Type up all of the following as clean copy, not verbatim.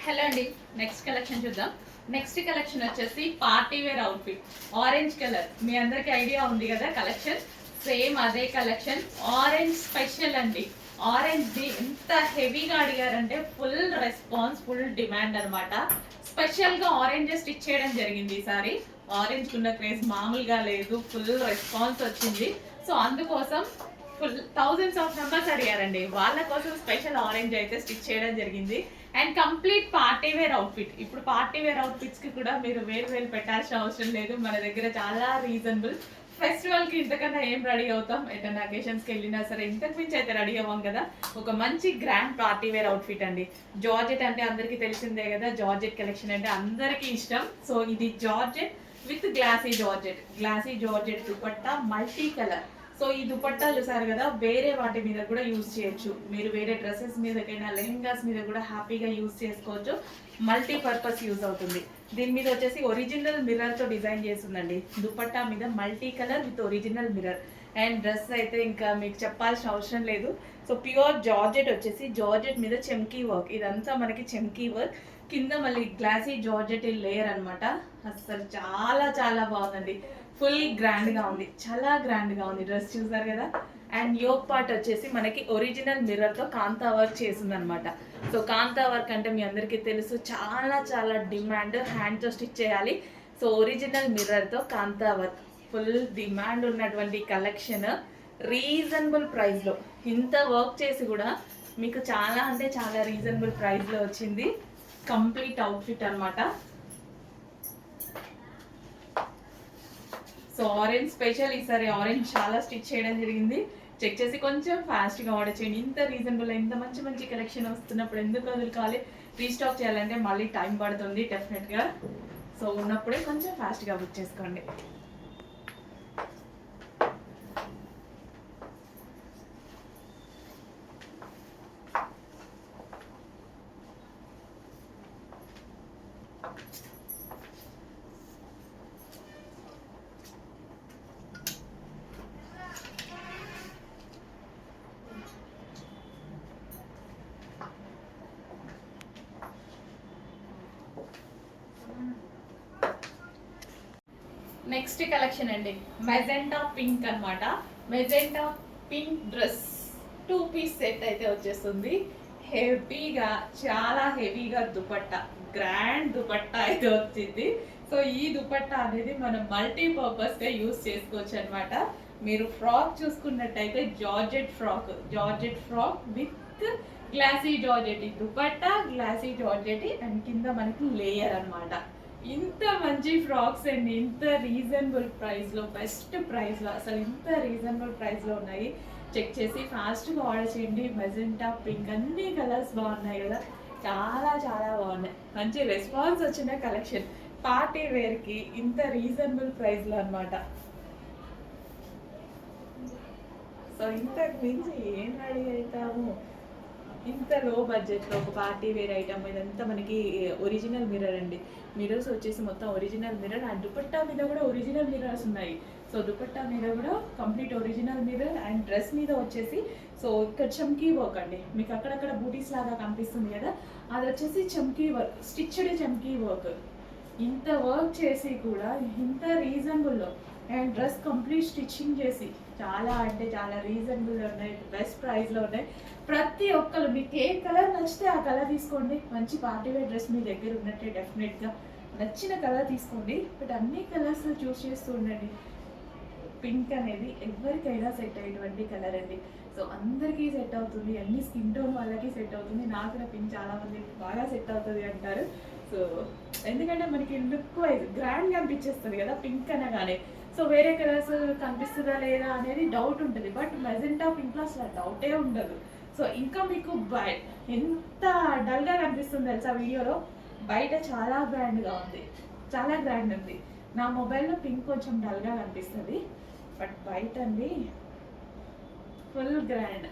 Hello అండి, next collection చూద్దాం. Next collection వచ్చేసి party wear outfit orange colour. మీ అందరికి ఐడియా ఉంది కదా కలెక్షన్, సేమ్ అదే కలెక్షన్. ఆరెంజ్ స్పెషల్ అండి. ఆరెంజ్ ది ఎంత హెవీగా అడిగారంటే ఫుల్ రెస్పాన్స్, ఫుల్ డిమాండ్ అనమాట. స్పెషల్ గా ఆరెంజ్ స్టిచ్ చేయడం జరిగింది ఈసారి. ఆరెంజ్ కున్న క్రేజ్ మామూలుగా లేదు, ఫుల్ రెస్పాన్స్ వచ్చింది. సో అందుకోసం ఫుల్ థౌజండ్స్ ఆఫ్ మెంబర్స్ అడిగారండి, వాళ్ళ కోసం స్పెషల్ ఆరెంజ్ అయితే స్టిచ్ చేయడం జరిగింది. And complete party wear outfit. ఇప్పుడు పార్టీ వేర్ అవుట్ఫిట్స్ కి కూడా మీరు వేలు పెట్టాల్సిన అవసరం లేదు, మన దగ్గర చాలా రీజనబుల్. ఫెస్టివల్ కి ఇంతకన్నా ఏం రెడీ అవుతాం, ఏదైనా అకేషన్స్ కి వెళ్ళినా సరే ఇంతకు మించి అయితే రెడీ అవ్వం కదా. ఒక మంచి గ్రాండ్ పార్టీ వేర్ అవుట్ఫిట్ అండి. జార్జెట్ అంటే అందరికి తెలిసిందే కదా, జార్జెట్ కలెక్షన్ అంటే అందరికీ ఇష్టం. సో ఇది georgette with glossy georgette dupatta, multi colour. So ఈ దుపట్టా చూసారు కదా, వేరే వాటి మీద కూడా యూజ్ చేయొచ్చు. మీరు వేరే డ్రెస్సెస్ మీదకైనా లెహెంగాస్ మీద కూడా హ్యాపీగా యూజ్ చేసుకోవచ్చు. మల్టీ పర్పస్ యూజ్ అవుతుంది. దీని మీద వచ్చేసి ఒరిజినల్ మిర్రర్ తో డిజైన్ చేస్తుందండి. దుపట్టా మీద multi colour with original mirror. And dress అయితే ఇంకా మీకు చెప్పాల్సిన అవసరం లేదు. సో ప్యూర్ జార్జెట్ వచ్చేసి జార్జెట్ మీద చెమ్కీ వర్క్, ఇదంతా మనకి చెమ్కీ వర్క్. కింద మళ్ళీ గ్లాసీ జార్జెట్ లేయర్ అనమాట. అసలు చాలా చాలా బాగుందండి. ఫుల్ గ్రాండ్ గా ఉంది, చాలా గ్రాండ్ గా ఉంది. డ్రెస్ చూసారు కదా. అండ్ యోక్ పార్ట్ వచ్చేసి మనకి ఒరిజినల్ మిర్రర్ తో కాంతా వర్క్ చేసింది అనమాట. సో కాంతా వర్క్ అంటే మీ అందరికీ తెలుసు, చాలా చాలా డిమాండ్. హ్యాండ్ తో స్టిచ్ చేయాలి. సో ఒరిజినల్ మిర్రర్ తో కాంతా వర్క్, ఫుల్ డిమాండ్ ఉన్నటువంటి కలెక్షన్. రీజనబుల్ ప్రైస్ లో ఇంత వర్క్ చేసి కూడా మీకు చాలా అంటే చాలా రీజనబుల్ ప్రైస్ లో వచ్చింది. కంప్లీట్ అవుట్ఫిట్ అనమాట. సో ఆరెంజ్ స్పెషల్, ఈసారి ఆరెంజ్ చాలా స్టిచ్ చేయడం జరిగింది. చెక్ చేసి కొంచెం ఫాస్ట్గా ఆర్డర్ చేయండి. ఇంత రీజనబుల్, ఇంత మంచి మంచి కలెక్షన్ వస్తున్నప్పుడు ఎందుకు వదులుకోవాలి? రీస్టాక్ చేయాలంటే మళ్ళీ టైం పడుతుంది డెఫినెట్గా. సో ఉన్నప్పుడే కొంచెం ఫాస్ట్గా బుక్ చేసుకోండి. నెక్స్ట్ కలెక్షన్ అండి, మెజెంటా పింక్ అనమాట. Magenta pink dress 2 piece set అయితే వచ్చేస్తుంది. హెవీగా, చాలా హెవీగా దుపట్టా, గ్రాండ్ దుపట్టా అయితే వచ్చింది. సో ఈ దుపట్టా అనేది మనం మల్టీ పర్పస్ గా యూస్ చేసుకోవచ్చు అనమాట. మీరు ఫ్రాక్ చూసుకున్నట్టయితే georgette frock with glossy georgette. Dupatta glossy georgette and కింద మనకి లేయర్ అనమాట. ఇంత మంచి ఫ్రాక్స్ అండ్ ఇంత రీజనబుల్ ప్రైస్లో, బెస్ట్ ప్రైస్లో, అసలు ఇంత రీజనబుల్ ప్రైస్లో ఉన్నాయి. చెక్ చేసి ఫాస్ట్గా ఆర్డర్ చేయండి. మెజెంటా పింక్, అన్ని కలర్స్ బాగున్నాయి కదా, చాలా చాలా బాగున్నాయి. మంచి రెస్పాన్స్ వచ్చిన కలెక్షన్ పార్టీ వేర్కి ఇంత రీజనబుల్ ప్రైస్లో అనమాట. సో ఇంతకు మించి ఏం రెడీ అవుతాము ఇంత లో బడ్జెట్లో ఒక పార్టీ వేర్ ఐటమ్. ఇదంతా మనకి ఒరిజినల్ మిర్రర్ అండి. మిర్రర్స్ వచ్చేసి మొత్తం ఒరిజినల్ మిర్రర్. అండ్ దుపట్టా మీద కూడా ఒరిజినల్ మిర్రర్స్ ఉన్నాయి. సో దుపట్టా మీద కూడా complete original mirror. And dress మీద వచ్చేసి సో ఇక్కడ చమ్కీ వర్క్ అండి. మీకు అక్కడక్కడ బూటీస్ లాగా కనిపిస్తుంది కదా, అది వచ్చేసి చమ్కీ వర్క్, స్టిచ్డ్ చమ్కీ వర్క్. ఇంత వర్క్ చేసి కూడా ఇంత రీజనబుల్లో, అండ్ డ్రెస్ కంప్లీట్ స్టిచ్చింగ్ చేసి చాలా అంటే చాలా రీజనబుల్గా ఉన్నాయి, బెస్ట్ ప్రైస్లో ఉన్నాయి. ప్రతి ఒక్కరు మీకు ఏ కలర్ నచ్చితే ఆ కలర్ తీసుకోండి. మంచి పార్టీ వేర్ డ్రెస్ మీ దగ్గర ఉన్నట్టే డెఫినెట్గా నచ్చిన కలర్ తీసుకోండి. బట్ అన్ని కలర్స్ చూస్ చేస్తూ ఉండండి. పింక్ అనేది ఎవరికైనా సెట్ అయ్యేటువంటి కలర్ అండి. సో అందరికీ సెట్ అవుతుంది, అన్ని స్కిన్ టోన్ వాళ్ళకి సెట్ అవుతుంది. నాకు కూడా పింక్ చాలా మంది బాగా సెట్ అవుతుంది అంటారు. సో ఎందుకంటే మనకి లుక్ వైజ్ గ్రాండ్గా అనిపించేస్తుంది కదా పింక్ అనగానే. సో వేరే కలర్స్ కనిపిస్తుందా లేదా అనేది డౌట్ ఉంటుంది. బట్ మెజెంటా పింక్లో అసలు డౌటే ఉండదు. సో ఇంకా మీకు ఎంత డల్గా కనిపిస్తుంది తెలుసా వీడియోలో, బయట చాలా గ్రాండ్గా ఉంది, చాలా గ్రాండ్ ఉంది. నా మొబైల్లో పింక్ కొంచెం డల్గా కనిపిస్తుంది, బట్ బయట అండి ఫుల్ గ్రాండ్.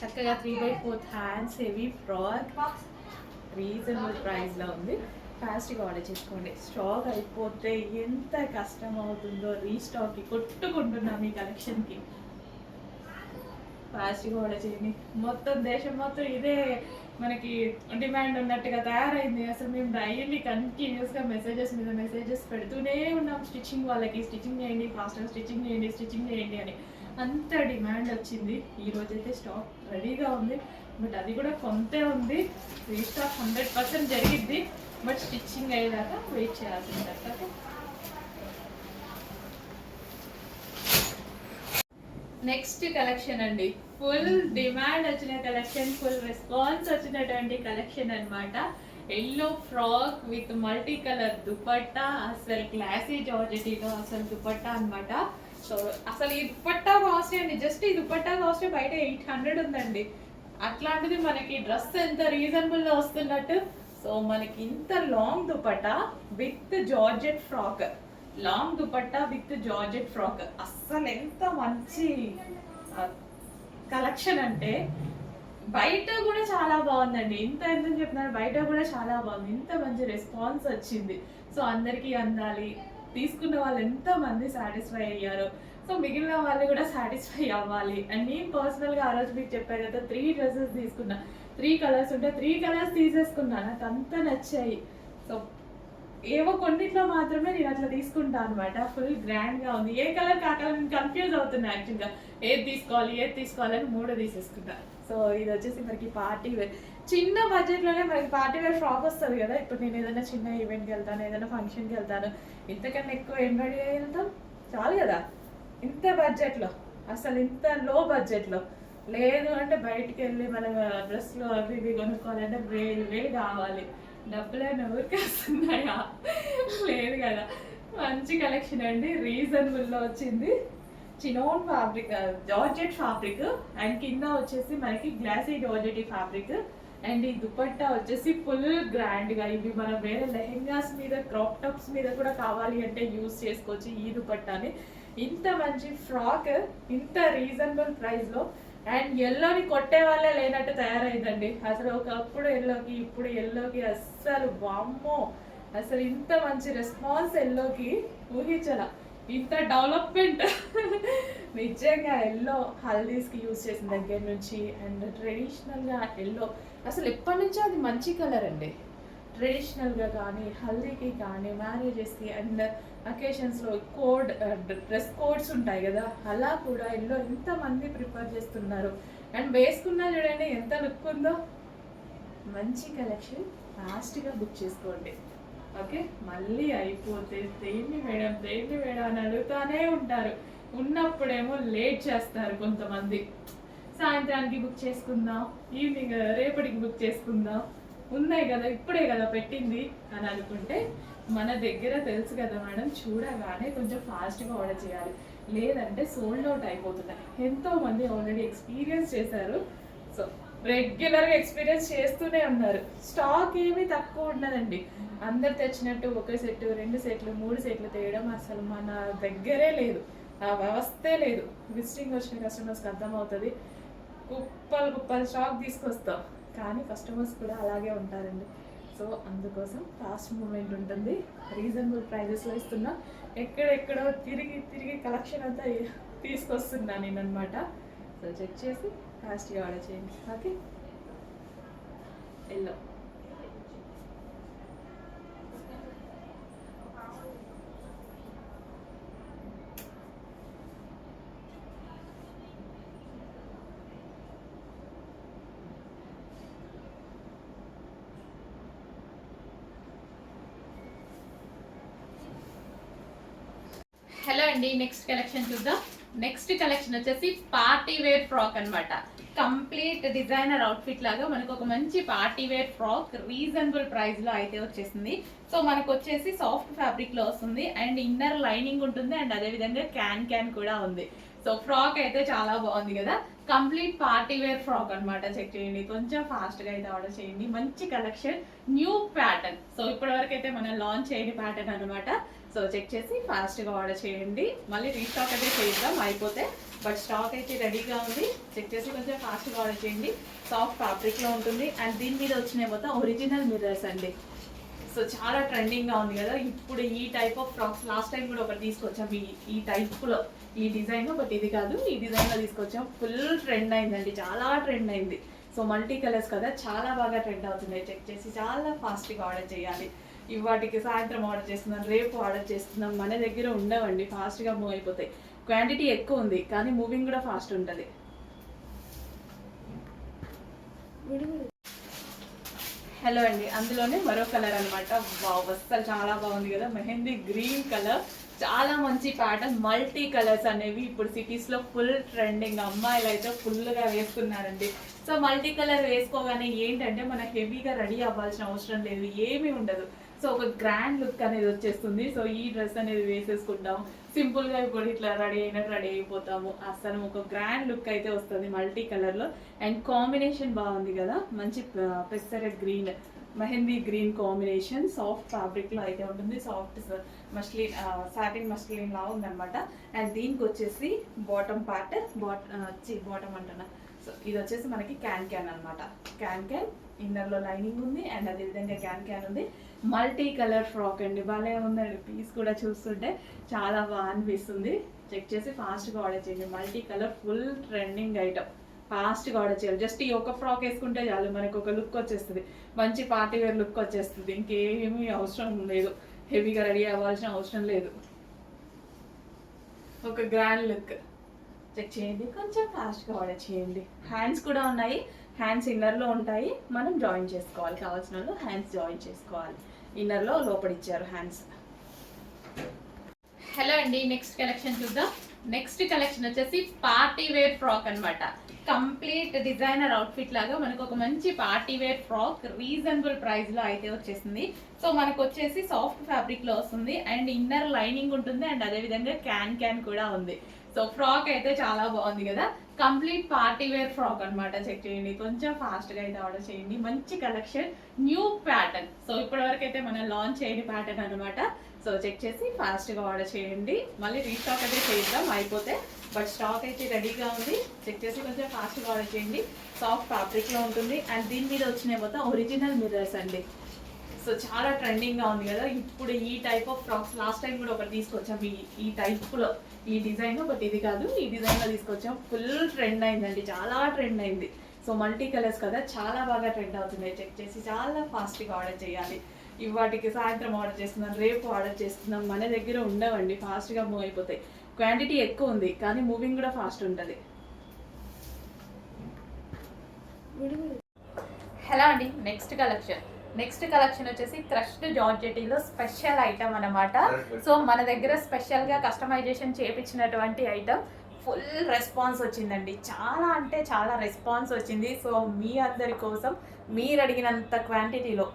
చక్కగా 3/4 హ్యాండ్స్, హెవీ ఫ్రాక్, రీజనబుల్ ప్రైస్లో ఉంది. ఫాస్ట్గా ఆర్డర్ చేసుకోండి. స్టాక్ అయిపోతే ఎంత కష్టం అవుతుందో రీస్టాక్కి కొట్టుకుంటున్నాం ఈ కలెక్షన్కి. ఫాస్ట్గా ఆర్డర్ చేయండి. మొత్తం దేశం మొత్తం ఇదే మనకి డిమాండ్ ఉన్నట్టుగా తయారైంది. అసలు మేము డైలీ కంటిన్యూస్గా మెసేజెస్ మీద మెసేజెస్ పెడుతూనే ఉన్నాం స్టిచ్చింగ్ వాళ్ళకి, స్టిచ్చింగ్ చేయండి ఫాస్ట్గా, స్టిచ్చింగ్ చేయండి, స్టిచ్చింగ్ చేయండి అని. అంత డిమాండ్ వచ్చింది. ఈరోజైతే స్టాక్ రెడీగా ఉంది, బట్ అది కూడా కొంతే ఉంది. రీస్టాక్ 100% జరిగిద్ది, బట్ స్టిచ్చింగ్ అయ్యేదాకా వెయిట్ చేయాల్సింది. నెక్స్ట్ కలెక్షన్ అండి, ఫుల్ డిమాండ్ వచ్చిన కలెక్షన్, ఫుల్ రెస్పాన్స్ వచ్చినటువంటి కలెక్షన్ అనమాట. Yellow frock with multi colour dupatta, అసలు క్లాసీ జార్జెటీలో అసలు దుపట్టా అనమాట. సో అసలు ఈ దుపట్టా కాస్ట్ అండి, జస్ట్ ఈ దుపట్టా కాస్ట్ బయట 800 ఉందండి. అట్లాంటిది మనకి డ్రెస్ ఎంత రీజనబుల్గా వస్తున్నట్టు. సో మనకి ఇంత long dupatta with georgette frock, long dupatta with georgette frock, అస్సలు ఎంత మంచి కలెక్షన్ అంటే బయట కూడా చాలా బాగుందండి. ఇంత ఎందుకు చెప్తున్నారు, బయట కూడా చాలా బాగుంది. ఇంత మంచి రెస్పాన్స్ వచ్చింది. సో అందరికీ అందాలి, తీసుకున్న వాళ్ళు ఎంత మంది సాటిస్ఫై అయ్యారు, సో మిగిలిన వాళ్ళు కూడా సాటిస్ఫై అవ్వాలి. అండ్ నేను పర్సనల్గా ఆ రోజు మీకు చెప్పాను కదా, 3 డ్రెస్సెస్ తీసుకున్నా, 3 కలర్స్ ఉంటే 3 కలర్స్ తీసేసుకున్నా, నాకు అంత నచ్చాయి. సో ఏవో కొన్నిట్లో మాత్రమే నేను అట్లా తీసుకుంటాను అనమాట. ఫుల్ గ్రాండ్గా ఉంది, ఏ కలర్ కాకలర్ కన్ఫ్యూజ్ అవుతున్నా యాక్చువల్గా, ఏది తీసుకోవాలని 3 తీసేసుకుంటా. సో ఇది వచ్చేసి మనకి పార్టీ వేర్, చిన్న బడ్జెట్లోనే మనకి పార్టీ వేర్ ఫ్రాక్ వస్తుంది కదా. ఇప్పుడు నేను ఏదైనా చిన్న ఈవెంట్కి వెళ్తాను, ఏదైనా ఫంక్షన్కి వెళ్తాను, ఇంతకన్నా ఎక్కువ ఏం రెడీ అయ్యి వెళ్తాం, చాలు కదా. ఇంత బడ్జెట్లో, అసలు ఇంత లో బడ్జెట్లో లేదు అంటే బయటికి వెళ్ళి మనం డ్రెస్లు అవి ఇవి కొనుక్కోవాలంటే వేలు కావాలి. డబ్బులైనా ఊరికే వస్తున్నాయా? లేదు కదా. మంచి కలెక్షన్ అండి, రీజనబుల్లో వచ్చింది. Chinon fabric, georgette fabric, and కింద వచ్చేసి మనకి గ్లాసీ జార్జెట్ ఫ్యాబ్రిక్. అండ్ ఈ దుపట్టా వచ్చేసి ఫుల్ గ్రాండ్గా, ఇవి మనం వేరే లెహెంగాస్ మీద, క్రాప్ టాప్స్ మీద కూడా కావాలి అంటే యూజ్ చేసుకోవచ్చు ఈ దుపట్టాని. ఇంత మంచి ఫ్రాక్ ఇంత రీజనబుల్ ప్రైస్లో, అండ్ ఎల్లోని కొట్టే వాళ్ళే లేనట్టు తయారైందండి. అసలు ఒకప్పుడు ఎల్లోకి, ఇప్పుడు ఎల్లోకి అస్సలు వామ్మో, అసలు ఇంత మంచి రెస్పాన్స్ ఎల్లోకి ఊహించాల, ఇంత డెవలప్మెంట్. నిజంగా ఎల్లో హల్దీస్కి యూజ్ చేసిన దగ్గర నుంచి, అండ్ ట్రెడిషనల్గా ఎల్లో అసలు ఎప్పటి నుంచో అది మంచి కలర్ అండి. ట్రెడిషనల్గా కానీ, హల్దీకి కానీ, మ్యారేజెస్కి అండ్ అకేషన్స్లో డ్రెస్ కోడ్స్ ఉంటాయి కదా, అలా కూడా ఎల్లో ఎంతమంది ప్రిఫర్ చేస్తున్నారు. అండ్ వేసుకున్నా చూడండి ఎంత లుక్ ఉందో. మంచి కలెక్షన్, ఫాస్ట్గా బుక్ చేసుకోండి. ఓకే, మళ్ళీ అయిపోతే దేన్ని మేడం అని అడుగుతానే ఉంటారు. ఉన్నప్పుడేమో లేట్ చేస్తారు కొంతమంది, సాయంత్రానికి బుక్ చేసుకుందాం, ఈవినింగ్ రేపటికి బుక్ చేసుకుందాం, ఉన్నాయి కదా ఇప్పుడే కదా పెట్టింది అని అనుకుంటే, మన దగ్గర తెలుసు కదా మేడం, చూడగానే కొంచెం ఫాస్ట్గా ఆర్డర్ చేయాలి, లేదంటే సోల్డ్ అవుట్ అయిపోతున్నాయి. ఎంతోమంది ఆల్రెడీ ఎక్స్పీరియన్స్ చేశారు. సో రెగ్యులర్గా ఎక్స్పీరియన్స్ చేస్తూనే ఉన్నారు. స్టాక్ ఏమీ తక్కువ ఉండదండి. అందరు తెచ్చినట్టు 1 సెట్, 2 సెట్లు, 3 సెట్లు తేయడం అసలు మన దగ్గరే లేదు, ఆ వ్యవస్థే లేదు. విజిటింగ్ వచ్చిన కస్టమర్స్కి అర్థమవుతుంది. కుప్పలు స్టాక్ తీసుకొస్తాం, కానీ కస్టమర్స్ కూడా అలాగే ఉంటారండి. సో అందుకోసం ఫాస్ట్ మూమెంట్ ఉంటుంది, రీజనబుల్ ప్రైజెస్లో ఇస్తున్నా. ఎక్కడెక్కడో తిరిగి కలెక్షన్ అంతా తీసుకొస్తున్నాను నేను అనమాట. సో చెక్ చేసి ఫాస్ట్గా ఆర్డర్ చేయండి. ఓకే, ఎల్లో హలో అండి, నెక్స్ట్ కలెక్షన్ చూద్దాం. నెక్స్ట్ కలెక్షన్ వచ్చేసి పార్టీ వేర్ ఫ్రాక్ అనమాట. కంప్లీట్ డిజైనర్ అవుట్ఫిట్ లాగా మనకు ఒక మంచి party wear frock reasonable price లో అయితే వచ్చేసింది. సో మనకు వచ్చేసి సాఫ్ట్ ఫ్యాబ్రిక్ లో వస్తుంది, అండ్ ఇన్నర్ లైనింగ్ ఉంటుంది, అండ్ అదే విధంగా క్యాన్ కూడా ఉంది. సో ఫ్రాక్ అయితే చాలా బాగుంది కదా. కంప్లీట్ పార్టీ వేర్ ఫ్రాక్ అనమాట. చెక్ చేయండి, కొంచెం ఫాస్ట్ గా అయితే ఆర్డర్ చేయండి. మంచి కలెక్షన్, న్యూ ప్యాటర్న్. సో ఇప్పటి వరకు అయితే మనం లాంచ్ చేయని ప్యాటర్న్ అనమాట. సో చెక్ చేసి ఫాస్ట్గా ఆర్డర్ చేయండి. మళ్ళీ రీస్టాక్ అయితే చేద్దాం అయిపోతే, బట్ స్టాక్ అయితే రెడీగా ఉంది. చెక్ చేసి కొంచెం ఫాస్ట్గా ఆర్డర్ చేయండి. సాఫ్ట్ ఫ్యాబ్రిక్లో ఉంటుంది, అండ్ దీని మీద వచ్చినాయి మొత్తం ఒరిజినల్ మిర్రర్స్ అండి. సో చాలా ట్రెండింగ్గా ఉంది కదా ఇప్పుడు ఈ type of frocks. Last time కూడా ఒకటి తీసుకొచ్చాం ఈ టైప్లో, ఈ డిజైన్, బట్ ఇది కాదు, ఈ డిజైన్లో తీసుకొచ్చాం. ఫుల్ ట్రెండ్ అయిందండి, చాలా ట్రెండ్ అయింది. సో మల్టీ కలర్స్ కదా, చాలా బాగా ట్రెండ్ అవుతున్నాయి. చెక్ చేసి చాలా ఫాస్ట్గా ఆర్డర్ చేయాలి. ఇవాటికి సాయంత్రం ఆర్డర్ చేస్తున్నాం, రేపు ఆర్డర్ చేస్తున్నాం. మన దగ్గర ఉండవండి, ఫాస్ట్గా మూవ్ అయిపోతాయి. క్వాంటిటీ ఎక్కువ ఉంది కానీ మూవింగ్ కూడా ఫాస్ట్ ఉంటుంది. హలో అండి, అందులోనే మరో కలర్ అనమాట. వావ్, అస్సలు చాలా బాగుంది కదా, మెహందీ గ్రీన్ కలర్. చాలా మంచి ప్యాటర్న్. మల్టీ కలర్స్ అనేవి ఇప్పుడు సిటీస్లో ఫుల్ ట్రెండింగ్. అమ్మాయిలు అయితే ఫుల్గా వేస్తున్నారండి. సో మల్టీ కలర్ వేసుకోగానే ఏంటంటే మన హెవీగా రెడీ అవ్వాల్సిన అవసరం లేదు, ఏమీ ఉండదు. సో ఒక గ్రాండ్ లుక్ అనేది వచ్చేస్తుంది. సో ఈ డ్రెస్ అనేది వేసేసుకుంటాం, సింపుల్గా ఇప్పుడు ఇట్లా రెడీ అయినట్టు రెడీ అయిపోతాము. అసలు ఒక గ్రాండ్ లుక్ అయితే వస్తుంది మల్టీ కలర్లో. అండ్ కాంబినేషన్ బాగుంది కదా, మంచి pesarattu green, mehndi green combination. Soft ఫ్యాబ్రిక్లో అయితే ఉంటుంది, సాఫ్ట్ మస్లిన్, సాటిన్ మస్లిన్ లా ఉందన్నమాట. అండ్ దీనికి వచ్చేసి బాటమ్ పార్ట్, బాటమ్ అంటున్నా. సో ఇది వచ్చేసి మనకి క్యాన్ అనమాట. క్యాన్ ఇన్నర్లో లైనింగ్ ఉంది అండ్ అదేవిధంగా క్యాన్ ఉంది. మల్టీ కలర్ ఫ్రాక్ అండి, భలే ఉందండి. పీస్ కూడా చూస్తుంటే చాలా బాగా అనిపిస్తుంది. చెక్ చేసి ఫాస్ట్గా ఆర్డర్ చేయండి. Multi colour full trending item, ఫాస్ట్గా ఆర్డర్ చేయాలి. జస్ట్ ఈ ఒక ఫ్రాక్ వేసుకుంటే చాలు, మనకు ఒక లుక్ వచ్చేస్తుంది, మంచి పార్టీ వేర్ లుక్ వచ్చేస్తుంది. ఇంకేమీ అవసరం లేదు, హెవీగా రెడీ అవ్వాల్సిన అవసరం లేదు. ఒక గ్రాండ్ లుక్. చెక్ చేయండి, కొంచెం ఫాస్ట్గా ఆర్డర్ చేయండి. హ్యాండ్స్ కూడా ఉన్నాయి, హ్యాండ్స్ ఇన్నర్లో ఉంటాయి, మనం జాయిన్ చేసుకోవాలి. కావాల్సిన వాళ్ళు హ్యాండ్స్ జాయిన్ చేసుకోవాలి. ఇన్నర్లో లోపడిచ్చారు హ్యాండ్స్. హలో అండి, నెక్స్ట్ కలెక్షన్ చూద్దాం. నెక్స్ట్ కలెక్షన్ వచ్చేసి పార్టీ వేర్ ఫ్రాక్ అనమాట. కంప్లీట్ డిజైనర్ అవుట్ఫిట్ లాగా మనకు ఒక మంచి పార్టీ వేర్ ఫ్రాక్ రీజనబుల్ ప్రైస్లో అయితే వచ్చేసింది. సో మనకు వచ్చేసి సాఫ్ట్ ఫ్యాబ్రిక్లో వస్తుంది అండ్ ఇన్నర్ లైనింగ్ ఉంటుంది అండ్ అదేవిధంగా క్యాన్ కూడా ఉంది. సో ఫ్రాక్ అయితే చాలా బాగుంది కదా, కంప్లీట్ పార్టీ వేర్ ఫ్రాక్ అనమాట. చెక్ చేయండి, కొంచెం ఫాస్ట్గా అయితే ఆర్డర్ చేయండి. మంచి కలెక్షన్, న్యూ ప్యాటర్న్. సో ఇప్పటివరకు అయితే మనం లాంచ్ చేయని ప్యాటర్న్ అనమాట. సో చెక్ చేసి ఫాస్ట్గా ఆర్డర్ చేయండి. మళ్ళీ రీస్టాక్ అయితే చేద్దాం అయిపోతే, బట్ స్టాక్ అయితే రెడీగా ఉంది. చెక్ చేసి కొంచెం ఫాస్ట్గా ఆర్డర్ చేయండి. సాఫ్ట్ ఫ్యాబ్రిక్లో ఉంటుంది అండ్ దీని మీద వచ్చిన మొత్తం ఒరిజినల్ మిర్రర్స్ అండి. సో చాలా ట్రెండింగ్గా ఉంది కదా ఇప్పుడు ఈ type of frocks. Last time కూడా ఒకటి తీసుకొచ్చాం ఈ టైప్లో, ఈ డిజైన్, బట్ ఇది కాదు, ఈ డిజైన్లో తీసుకొచ్చాం. ఫుల్ ట్రెండ్ అయిందండి, చాలా ట్రెండ్ అయింది. సో మల్టీ కలర్స్ కదా, చాలా బాగా ట్రెండ్ అవుతున్నాయి. చెక్ చేసి చాలా ఫాస్ట్గా ఆర్డర్ చేయాలి. ఇవాటికి సాయంత్రం ఆర్డర్ చేస్తున్నాం, రేపు ఆర్డర్ చేస్తున్నాం. మన దగ్గర ఉండవండి, ఫాస్ట్గా మూవ్ అయిపోతాయి. క్వాంటిటీ ఎక్కువ ఉంది కానీ మూవింగ్ కూడా ఫాస్ట్ ఉంటుంది. హలో అండి, నెక్స్ట్ కలెక్షన్ వచ్చేసి క్రష్డ్ జార్జెటీలో స్పెషల్ ఐటమ్ అనమాట. సో మన దగ్గర స్పెషల్గా కస్టమైజేషన్ చేయించినటువంటి ఐటమ్. ఫుల్ రెస్పాన్స్ వచ్చిందండి, చాలా అంటే చాలా రెస్పాన్స్ వచ్చింది. సో మీ అందరి కోసం మీరు అడిగినంత క్వాంటిటీలో,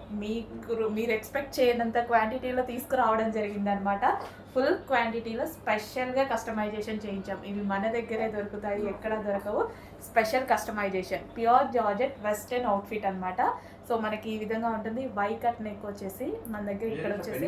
మీరు ఎక్స్పెక్ట్ చేయనంత క్వాంటిటీలో తీసుకురావడం జరిగిందనమాట. ఫుల్ క్వాంటిటీలో స్పెషల్గా కస్టమైజేషన్ చేయించాం. ఇవి మన దగ్గరే దొరుకుతాయి, ఎక్కడ దొరకవు. Special customization, pure georgette western outfit అనమాట. సో మనకి ఈ విధంగా ఉంటుంది. వై కట్ నెక్ వచ్చేసి మన దగ్గర ఇక్కడ వచ్చేసి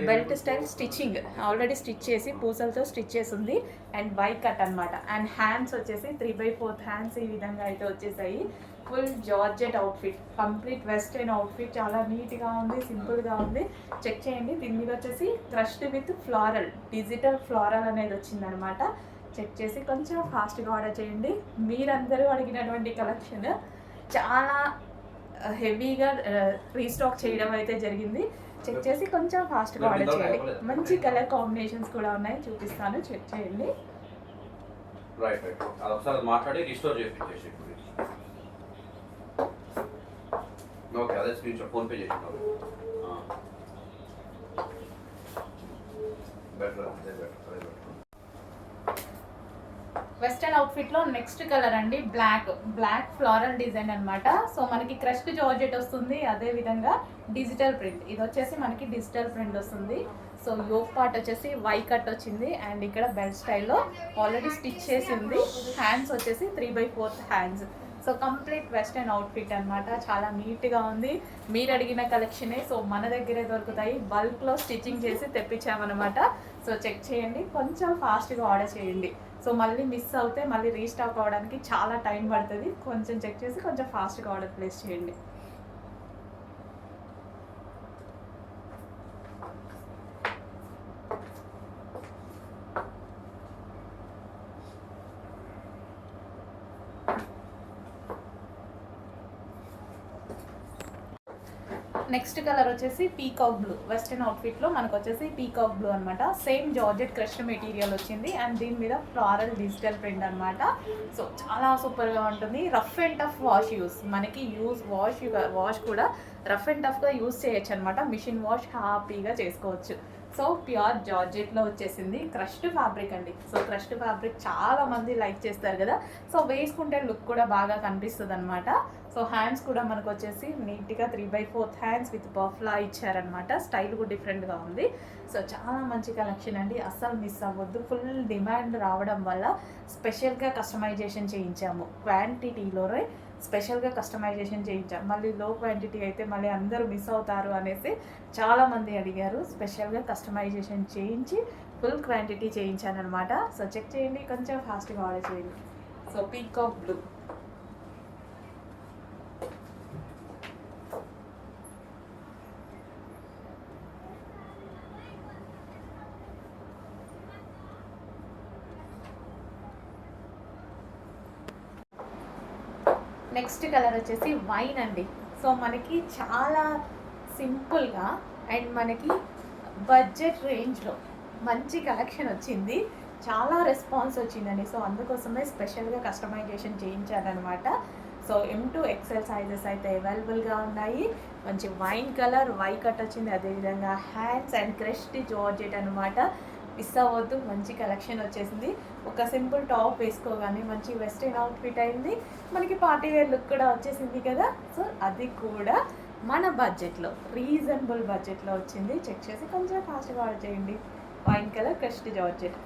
belt style stitching already stitch చేసి పూసలతో స్టిచ్ చేసి ఉంది అండ్ వై కట్ అనమాట. అండ్ హ్యాండ్స్ వచ్చేసి 3/4 హ్యాండ్స్ ఈ విధంగా అయితే వచ్చేసాయి. Full georgette outfit, complete western outfit. చాలా నీట్గా ఉంది, సింపుల్గా ఉంది. చెక్ చేయండి. దీని మీద వచ్చేసి crushed with floral, digital floral అనేది వచ్చిందనమాట. చెక్ చేసి కొంచెం ఫాస్ట్గా ఆర్డర్ చేయండి. మీరందరూ అడిగినటువంటి కలెక్షన్ చాలా హెవీగా రీస్టాక్ చేయడం అయితే జరిగింది. చెక్ చేసి కొంచెం ఫాస్ట్గా ఆర్డర్ చేయండి. మంచి కలర్ కాంబినేషన్స్ కూడా ఉన్నాయి, చూపిస్తాను, చెక్ చేయండి. మాట్లాడి రిస్టోర్ చేసి ఓకే, అదే స్క్రీన్ షాట్ ఫోన్ పే చేసినావు. బెటర్ అదే బెటర్. వెస్టర్న్ అవుట్ఫిట్లో నెక్స్ట్ కలర్ అండి, బ్లాక్ ఫ్లోరల్ డిజైన్ అనమాట. సో మనకి క్రష్డ్ జార్జెట్ వస్తుంది, అదే విధంగా డిజిటల్ ప్రింట్. ఇది వచ్చేసి మనకి డిజిటల్ ప్రింట్ వస్తుంది. సో యోక్ పార్ట్ వచ్చేసి వై కట్ వచ్చింది అండ్ ఇక్కడ బెల్ట్ స్టైల్లో ఆల్రెడీ స్టిచ్ చేసి ఉంది. హ్యాండ్స్ వచ్చేసి 3/4 hands. So complete western outfit అనమాట. చాలా నీట్గా ఉంది. మీరు అడిగిన కలెక్షనే. సో మన దగ్గరే దొరుకుతాయి, బల్క్లో స్టిచ్చింగ్ చేసి తెప్పించామన్నమాట. సో చెక్ చేయండి, కొంచెం ఫాస్ట్గా ఆర్డర్ చేయండి. సో మళ్ళీ మిస్ అవుతే మళ్ళీ రీస్టాక్ అవ్వడానికి చాలా టైం పడుతుంది. కొంచెం చెక్ చేసి కొంచెం ఫాస్ట్గా ఆర్డర్ ప్లేస్ చేయండి. నెక్స్ట్ కలర్ వచ్చేసి పీకాక్ బ్లూ. వెస్ట్రన్ అవుట్ఫిట్లో మనకు వచ్చేసి పీకాక్ బ్లూ అనమాట. సేమ్ జార్జెట్ క్రష్డ్ మెటీరియల్ వచ్చింది అండ్ దీని మీద ఫ్లారల్ డిజిటల్ ప్రింట్ అనమాట. సో చాలా సూపర్గా ఉంటుంది. Rough and tough wash use, మనకి వాష్ కూడా రఫ్ అండ్ టఫ్గా యూస్ చేయొచ్చు అనమాట. మిషన్ వాష్ హ్యాపీగా చేసుకోవచ్చు. సో ప్యూర్ జార్జెట్లో వచ్చేసింది. క్రష్డ్ ఫ్యాబ్రిక్ అండి. సో క్రష్డ్ ఫ్యాబ్రిక్ చాలా మంది లైక్ చేస్తారు కదా. సో వేసుకుంటే లుక్ కూడా బాగా కనిపిస్తుంది అనమాట. సో హ్యాండ్స్ కూడా మనకు వచ్చేసి నీట్గా 3/4 హ్యాండ్స్ విత్ పఫ్లా ఇచ్చారనమాట. స్టైల్ కూడా డిఫరెంట్గా ఉంది. సో చాలా మంచి కలెక్షన్ అండి, అస్సలు మిస్ అవ్వద్దు. ఫుల్ డిమాండ్ రావడం వల్ల స్పెషల్గా కస్టమైజేషన్ చేయించాము. క్వాంటిటీలోనే స్పెషల్గా కస్టమైజేషన్ చేయించాం. మళ్ళీ లో క్వాంటిటీ అయితే మళ్ళీ అందరూ మిస్ అవుతారు అనేసి చాలామంది అడిగారు. స్పెషల్గా కస్టమైజేషన్ చేయించి ఫుల్ క్వాంటిటీ చేయించాను అనమాట. సో చెక్ చేయండి, కొంచెం ఫాస్ట్గా ఆర్డర్ చేయండి. So peacock blue. Next colour వచ్చేసి వైన్ అండి. సో మనకి చాలా సింపుల్గా అండ్ మనకి బడ్జెట్ రేంజ్లో మంచి కలెక్షన్ వచ్చింది. చాలా రెస్పాన్స్ వచ్చిందండి. సో అందుకోసమే స్పెషల్గా కస్టమైజేషన్ చేయించారనమాట. So M to XL sizes అయితే అవైలబుల్గా ఉన్నాయి. మంచి వైన్ కలర్, వై కట్ వచ్చింది. అదేవిధంగా హ్యాండ్స్ అండ్ క్రష్డ్ జార్జెట్ అనమాట. మిస్ అవ్వద్దు, మంచి కలెక్షన్ వచ్చేసింది. ఒక సింపుల్ టాప్ వేసుకోగానే మంచి వెస్ట్రన్ అవుట్ఫిట్ అయింది. మనకి పార్టీ వేర్ లుక్ కూడా వచ్చేసింది కదా. సో అది కూడా మన బడ్జెట్లో, రీజనబుల్ బడ్జెట్లో వచ్చింది. చెక్ చేసి కొంచెం ఫాస్ట్గా ఆర్డర్ చేయండి. Wine colour crushed georgette.